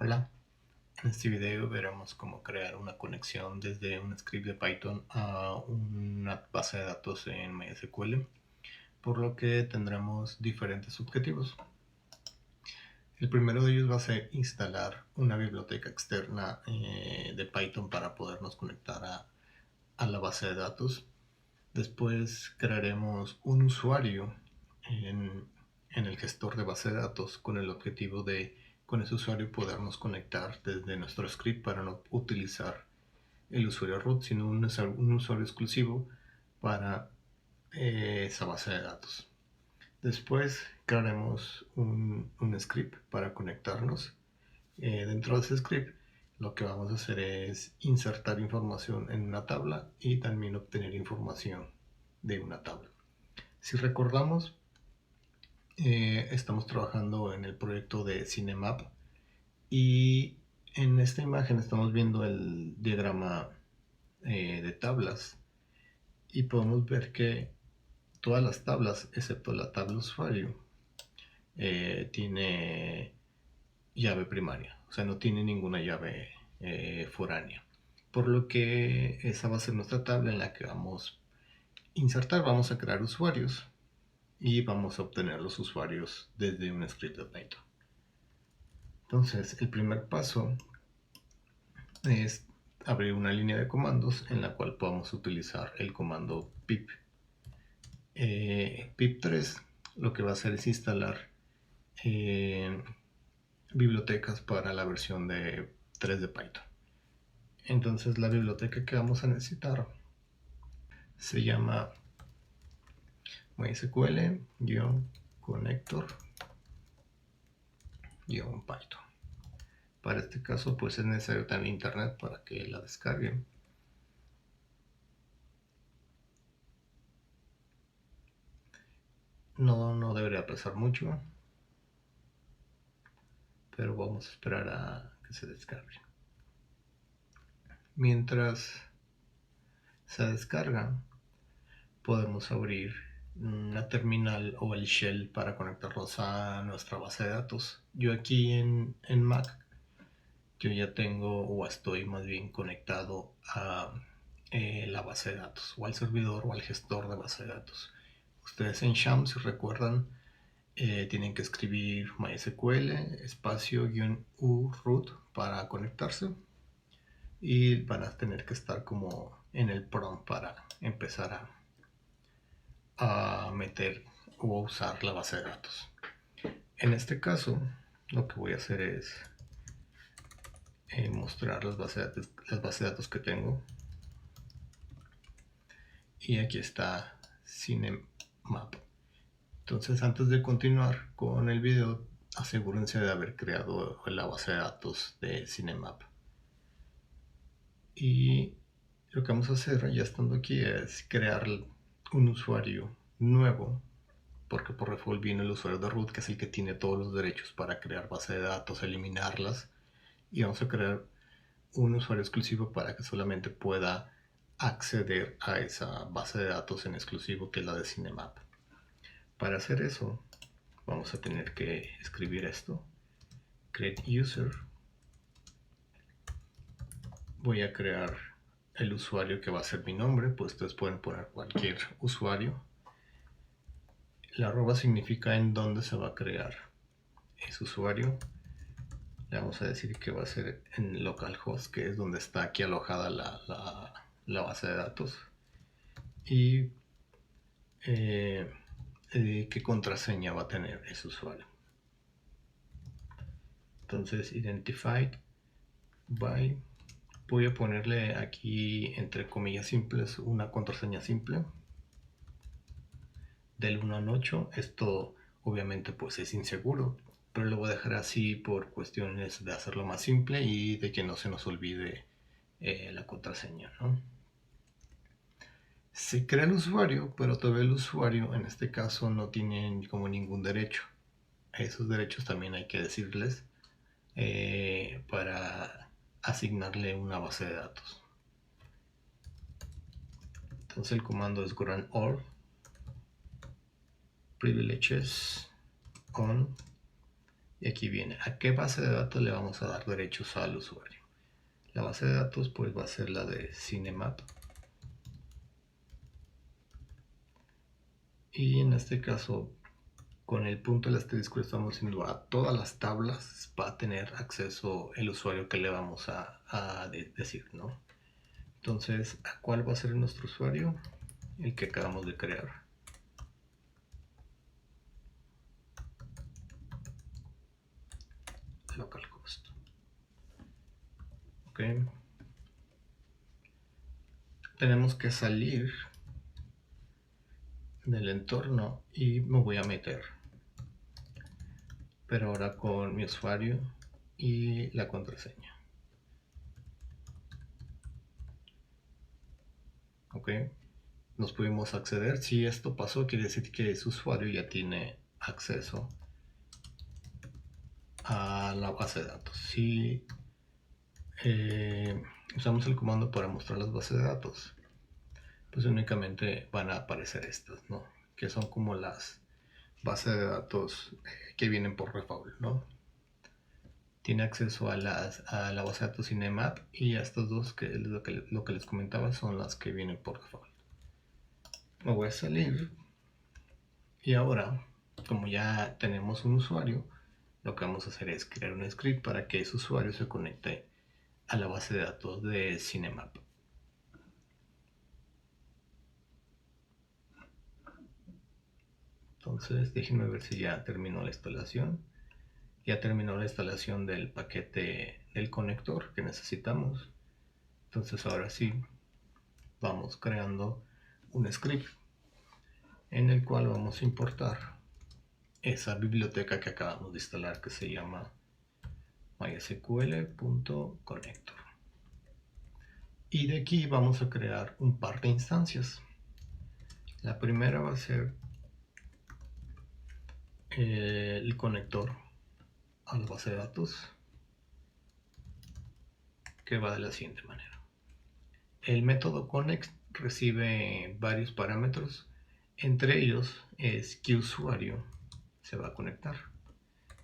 Hola, en este video veremos cómo crear una conexión desde un script de Python a una base de datos en MySQL, por lo que tendremos diferentes objetivos. El primero de ellos va a ser instalar una biblioteca externa de Python para podernos conectar a la base de datos. Después crearemos un usuario en el gestor de base de datos con el objetivo de con ese usuario podernos conectar desde nuestro script para no utilizar el usuario root, sino un usuario exclusivo para esa base de datos. Después crearemos un script para conectarnos. Dentro de ese script lo que vamos a hacer es insertar información en una tabla y también obtener información de una tabla. Si recordamos, estamos trabajando en el proyecto de CineMap y en esta imagen estamos viendo el diagrama de tablas y podemos ver que todas las tablas, excepto la tabla usuario, tiene llave primaria, o sea, no tiene ninguna llave foránea. Por lo que esa va a ser nuestra tabla en la que vamos a insertar, vamos a crear usuarios y vamos a obtener los usuarios desde un script de Python. Entonces, el primer paso es abrir una línea de comandos en la cual podamos utilizar el comando pip. Pip3 lo que va a hacer es instalar bibliotecas para la versión de 3 de Python. Entonces la biblioteca que vamos a necesitar se llama mysql-connector-python. Para este caso pues es necesario tener internet para que la descarguen. No debería pesar mucho, pero vamos a esperar a que se descargue. Mientras se descarga, podemos abrir una terminal o el shell para conectarlos a nuestra base de datos. Yo aquí en Mac, yo ya tengo o estoy más bien conectado a la base de datos o al servidor o al gestor de base de datos. Ustedes en Sham, si recuerdan, tienen que escribir MySQL espacio-u root para conectarse y van a tener que estar como en el prompt para empezar a meter o a usar la base de datos. En este caso, lo que voy a hacer es mostrar las bases de datos que tengo. Y aquí está CineMap. Entonces, antes de continuar con el video, asegúrense de haber creado la base de datos de CineMap. Y lo que vamos a hacer ya estando aquí es crear un usuario nuevo, porque por default viene el usuario de root, que es el que tiene todos los derechos para crear base de datos, eliminarlas, y vamos a crear un usuario exclusivo para que solamente pueda acceder a esa base de datos en exclusivo, que es la de CineMap. Para hacer eso vamos a tener que escribir esto: create user. Voy a crear el usuario que va a ser mi nombre, pues ustedes pueden poner cualquier usuario. La arroba significa en dónde se va a crear ese usuario. Le vamos a decir que va a ser en localhost, que es donde está aquí alojada la base de datos. Y qué contraseña va a tener ese usuario. Entonces, identified by, voy a ponerle aquí entre comillas simples una contraseña simple del 1 al 8. Esto obviamente pues es inseguro, pero lo voy a dejar así por cuestiones de hacerlo más simple y de que no se nos olvide la contraseña, ¿no? Se crea el usuario, pero todavía el usuario en este caso no tiene como ningún derecho. A esos derechos también hay que decirles para asignarle una base de datos. Entonces el comando es grant all privileges on, Y aquí viene, ¿a qué base de datos le vamos a dar derechos al usuario? La base de datos pues va a ser la de Cinemap. Y en este caso, con el punto del asterisco estamos diciendo a todas las tablas va a tener acceso el usuario que le vamos a decir, ¿no? Entonces, ¿a cuál va a ser nuestro usuario? El que acabamos de crear. Localhost. Ok. Tenemos que salir del entorno y me voy a meter. Pero ahora con mi usuario y la contraseña. Ok. Nos pudimos acceder. Si esto pasó, quiere decir que ese usuario ya tiene acceso a la base de datos. Si usamos el comando para mostrar las bases de datos, pues únicamente van a aparecer estas, ¿no? Que son como las bases de datos que vienen por default, ¿no? Tiene acceso a la base de datos Cinemap y a estas dos, que es lo que les comentaba, son las que vienen por default. Me voy a salir y ahora, como ya tenemos un usuario, lo que vamos a hacer es crear un script para que ese usuario se conecte a la base de datos de Cinemap. Entonces déjenme ver si ya terminó la instalación. Ya terminó la instalación del paquete del conector que necesitamos. Entonces ahora sí, vamos creando un script en el cual vamos a importar esa biblioteca que acabamos de instalar que se llama mysql.connector. Y de aquí vamos a crear un par de instancias. La primera va a ser el conector a la base de datos, que va de la siguiente manera. El método connect recibe varios parámetros, entre ellos es qué usuario se va a conectar.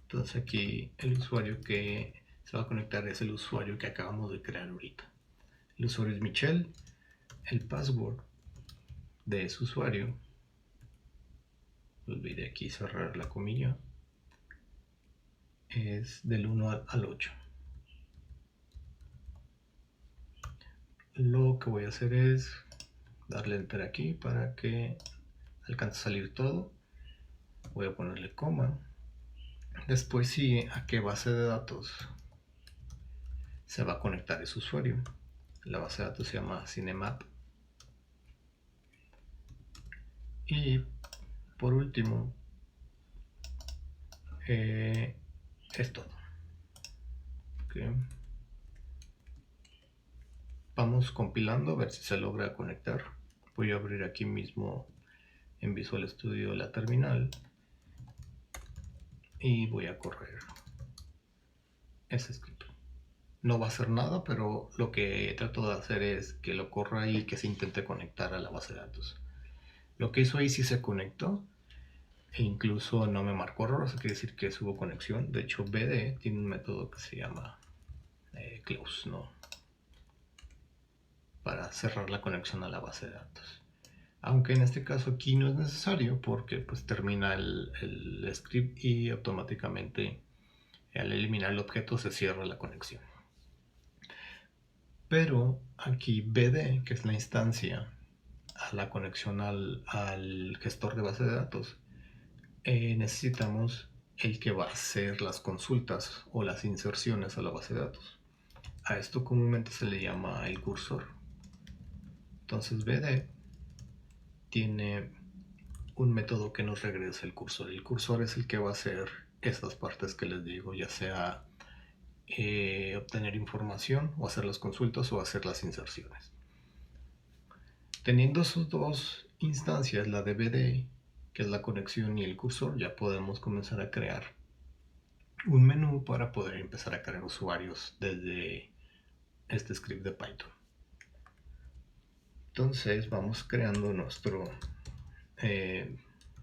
Entonces aquí el usuario que se va a conectar es el usuario que acabamos de crear ahorita. El usuario es Michelle, el password de ese usuario, olvidé aquí cerrar la comilla, es del 1 al 8. Lo que voy a hacer es darle enter aquí para que alcance a salir todo. Voy a ponerle coma. Después sigue a qué base de datos se va a conectar ese usuario. La base de datos se llama Cinemap. Y por último, es todo. Okay. Vamos compilando a ver si se logra conectar. Voy a abrir aquí mismo en Visual Studio la terminal y voy a correr ese script. No va a hacer nada, pero lo que trato de hacer es que lo corra y que se intente conectar a la base de datos. Lo que hizo ahí sí se conectó e incluso no me marcó error, eso quiere decir que hubo conexión. De hecho, BD tiene un método que se llama close, ¿no? Para cerrar la conexión a la base de datos. Aunque en este caso aquí no es necesario porque pues termina el script y automáticamente al eliminar el objeto se cierra la conexión. Pero aquí BD, que es la instancia a la conexión al gestor de base de datos, necesitamos el que va a hacer las consultas o las inserciones a la base de datos. A esto comúnmente se le llama el cursor. Entonces BD tiene un método que nos regresa el cursor. El cursor es el que va a hacer estas partes que les digo, ya sea obtener información o hacer las consultas o hacer las inserciones. Teniendo sus dos instancias, la de BD, que es la conexión, y el cursor, ya podemos comenzar a crear un menú para poder empezar a crear usuarios desde este script de Python. Entonces vamos creando nuestro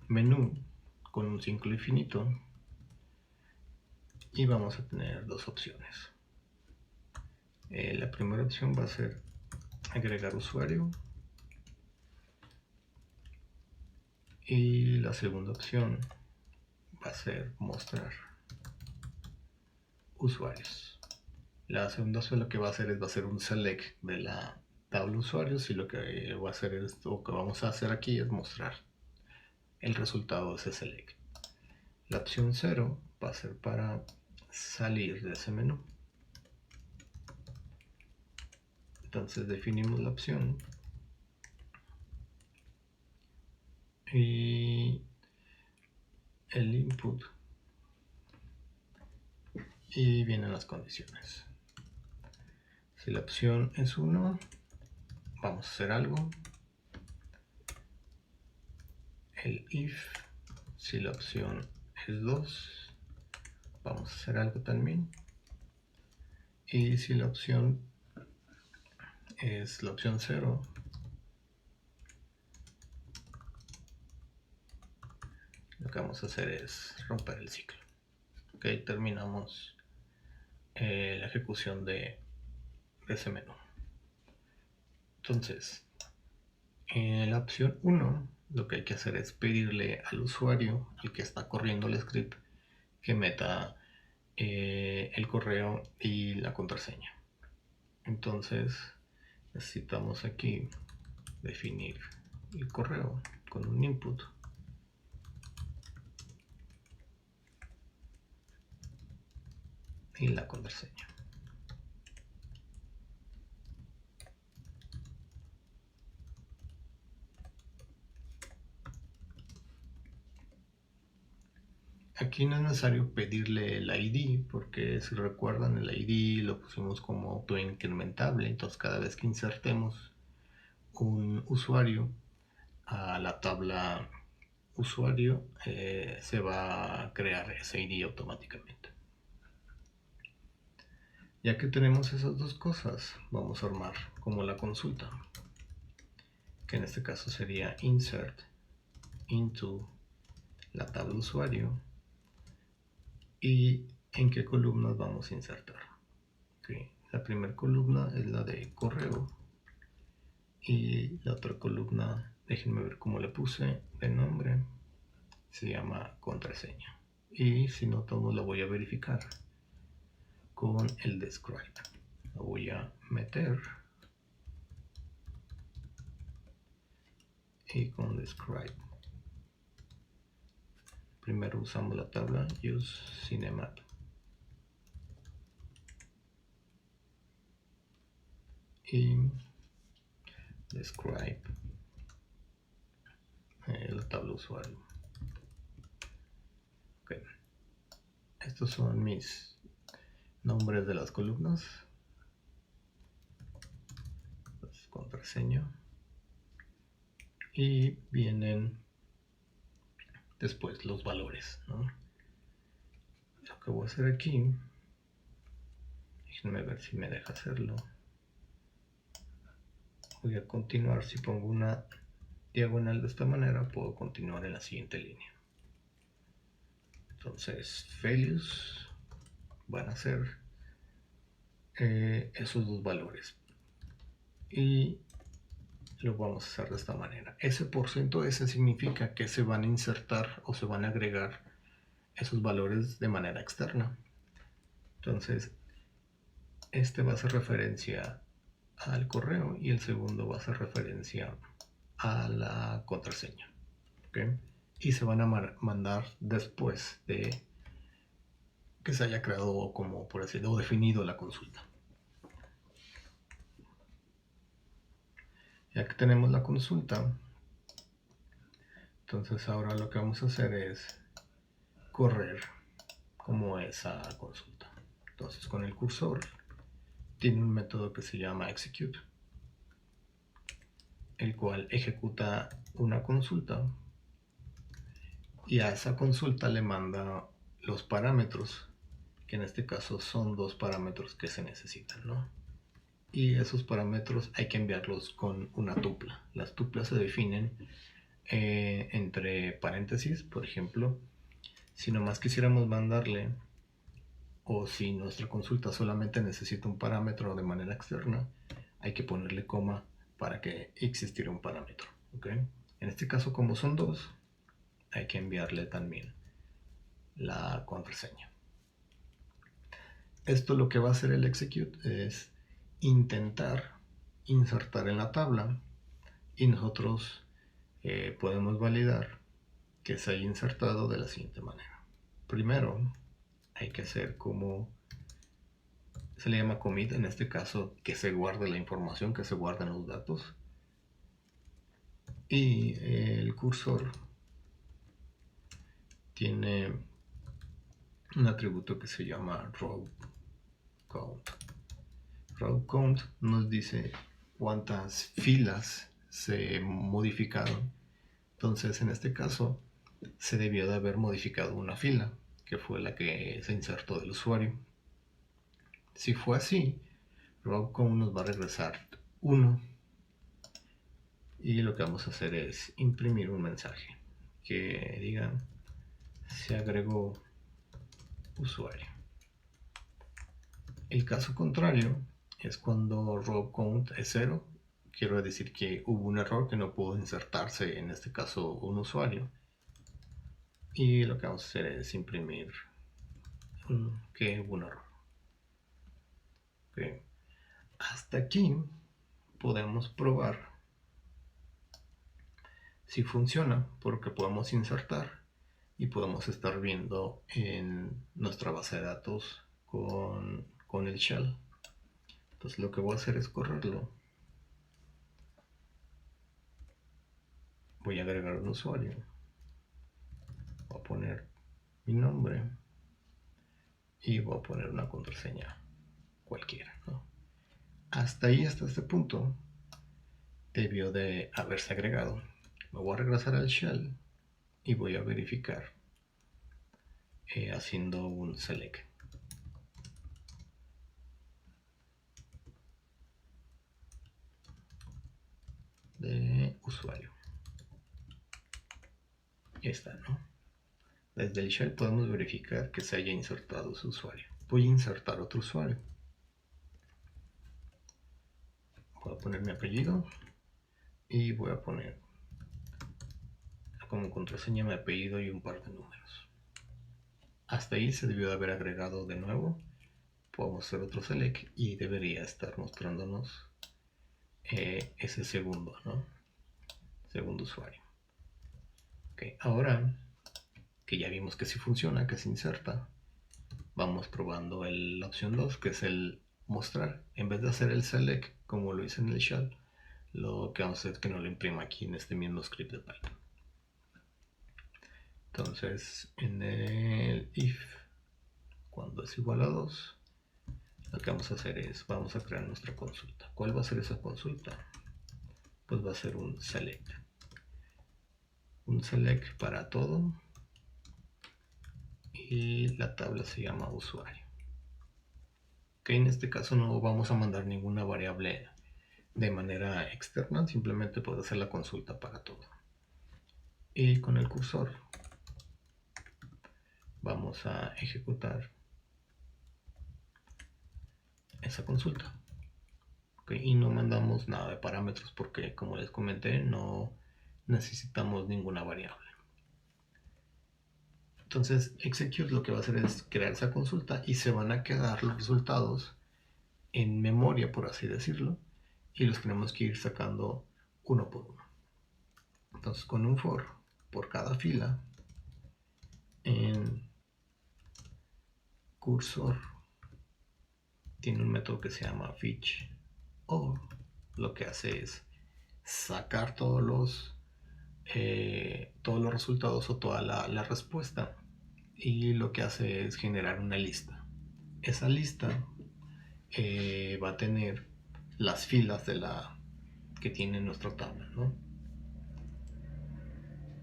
menú con un ciclo infinito y vamos a tener dos opciones. La primera opción va a ser agregar usuario y la segunda opción va a ser mostrar usuarios. La segunda opción lo que va a hacer es un select de la tabla usuarios, y lo que va a hacer es, lo que vamos a hacer aquí es mostrar el resultado de ese select. La opción 0 va a ser para salir de ese menú. Entonces definimos la opción y el input y vienen las condiciones. Si la opción es 1, vamos a hacer algo. El if, si la opción es 2, vamos a hacer algo también. Y si la opción es la opción 0, lo que vamos a hacer es romper el ciclo. Ok, terminamos la ejecución de ese menú. Entonces, en la opción 1, lo que hay que hacer es pedirle al usuario, al que está corriendo el script, que meta el correo y la contraseña. Entonces, necesitamos aquí definir el correo con un input y la contraseña. Aquí no es necesario pedirle el ID, porque si recuerdan, el ID lo pusimos como autoincrementable. Entonces cada vez que insertemos un usuario a la tabla usuario, se va a crear ese ID automáticamente. Ya que tenemos esas dos cosas, vamos a armar como la consulta, que en este caso sería insert into la tabla usuario y en qué columnas vamos a insertar. Okay. La primera columna es la de correo y la otra columna, déjenme ver cómo le puse de nombre, se llama contraseña, y si no todo lo voy a verificar con el describe. Lo voy a meter y con describe primero usamos la tabla use cinemat y describe la tabla usuario. Okay. Estos son mis nombres de las columnas. Pues, contraseña, y vienen después los valores, ¿no? Lo que voy a hacer aquí, déjenme ver si me deja hacerlo. Voy a continuar. Si pongo una diagonal de esta manera, puedo continuar en la siguiente línea. Entonces values van a ser esos dos valores, y lo vamos a hacer de esta manera. Ese porcento ese significa que se van a insertar o se van a agregar esos valores de manera externa. Entonces este va a hacer referencia al correo y el segundo va a hacer referencia a la contraseña. ¿Okay? Y se van a mandar después de que se haya creado, como por decirlo, o definido la consulta. Ya que tenemos la consulta, entonces ahora lo que vamos a hacer es correr como esa consulta. Entonces con el cursor tiene un método que se llama execute, el cual ejecuta una consulta y a esa consulta le manda los parámetros, que en este caso son dos parámetros que se necesitan, ¿no? Y esos parámetros hay que enviarlos con una tupla. Las tuplas se definen entre paréntesis. Por ejemplo, si nomás quisiéramos mandarle o si nuestra consulta solamente necesita un parámetro de manera externa, hay que ponerle coma para que existiera un parámetro. ¿Okay? En este caso, como son dos, hay que enviarle también la contraseña. Esto lo que va a hacer el execute es intentar insertar en la tabla y nosotros podemos validar que se haya insertado de la siguiente manera. Primero hay que hacer como se le llama commit, en este caso que se guarde la información, que se guarden los datos, y el cursor tiene un atributo que se llama row count. Row count nos dice cuántas filas se modificaron. Entonces, en este caso, se debió de haber modificado una fila, que fue la que se insertó del usuario. Si fue así, row count nos va a regresar 1. Y lo que vamos a hacer es imprimir un mensaje que diga se agregó usuario. El caso contrario es cuando row count es 0. Quiero decir que hubo un error que no pudo insertarse, en este caso un usuario. Y lo que vamos a hacer es imprimir que hubo un error. Okay. Hasta aquí podemos probar si funciona, porque podemos insertar y podemos estar viendo en nuestra base de datos con el shell. Entonces lo que voy a hacer es correrlo. Voy a agregar un usuario. Voy a poner mi nombre y voy a poner una contraseña cualquiera, ¿no? Hasta ahí, hasta este punto, debió de haberse agregado. Me voy a regresar al shell y voy a verificar haciendo un select de usuario. Ya está, ¿no? Desde el shell podemos verificar que se haya insertado su usuario. Voy a insertar otro usuario. Voy a poner mi apellido y voy a poner como contraseña mi apellido y un par de números. Hasta ahí se debió de haber agregado de nuevo. Podemos hacer otro select y debería estar mostrándonos ese segundo, ¿no? Segundo usuario. Okay. Ahora que ya vimos que sí funciona, que se inserta, vamos probando la opción 2, que es el mostrar. En vez de hacer el select como lo hice en el shell, lo que vamos a hacer es que nos lo imprima aquí en este mismo script de Python. Entonces, en el if, cuando es igual a 2, lo que vamos a hacer es, vamos a crear nuestra consulta. ¿Cuál va a ser esa consulta? Pues va a ser un select. Un select para todo. Y la tabla se llama usuario. Ok, en este caso no vamos a mandar ninguna variable de manera externa, simplemente puede hacer la consulta para todo. Y con el cursor vamos a ejecutar esa consulta. Okay, y no mandamos nada de parámetros porque, como les comenté, no necesitamos ninguna variable. Entonces, execute lo que va a hacer es crear esa consulta y se van a quedar los resultados en memoria, por así decirlo, y los tenemos que ir sacando uno por uno. Entonces, con un for por cada fila, en cursor tiene un método que se llama fetch, o lo que hace es sacar todos los resultados o toda la respuesta, y lo que hace es generar una lista. Esa lista va a tener las filas que tiene nuestra tabla, ¿no?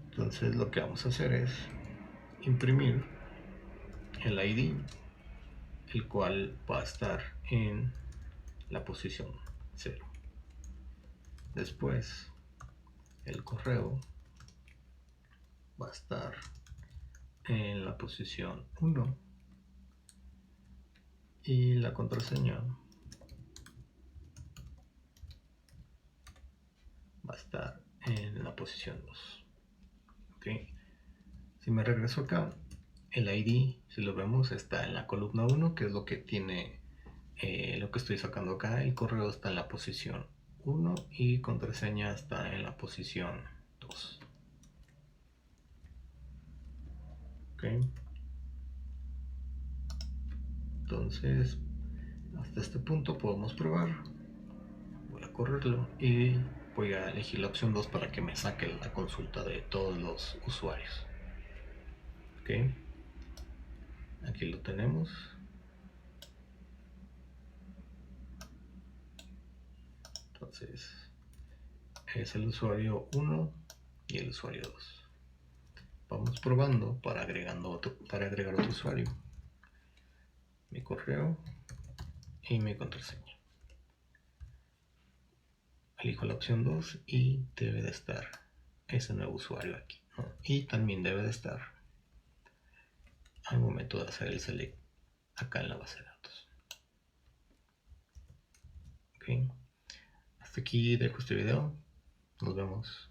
Entonces lo que vamos a hacer es imprimir el ID, el cual va a estar en la posición 0. Después el correo va a estar en la posición 1 y la contraseña va a estar en la posición 2. ¿Okay? Si me regreso acá, el ID, si lo vemos, está en la columna 1, que es lo que tiene lo que estoy sacando acá. El correo está en la posición 1 y contraseña está en la posición 2. ¿Okay? Entonces, hasta este punto podemos probar. Voy a correrlo y voy a elegir la opción 2 para que me saque la consulta de todos los usuarios. ¿Ok? Aquí lo tenemos. Entonces, es el usuario 1 y el usuario 2. Vamos probando para agregar otro usuario. Mi correo y mi contraseña. Elijo la opción 2 y debe de estar ese nuevo usuario aquí, ¿no? Y también debe de estar al momento de hacer el select acá en la base de datos. Ok, hasta aquí dejo este video. Nos vemos.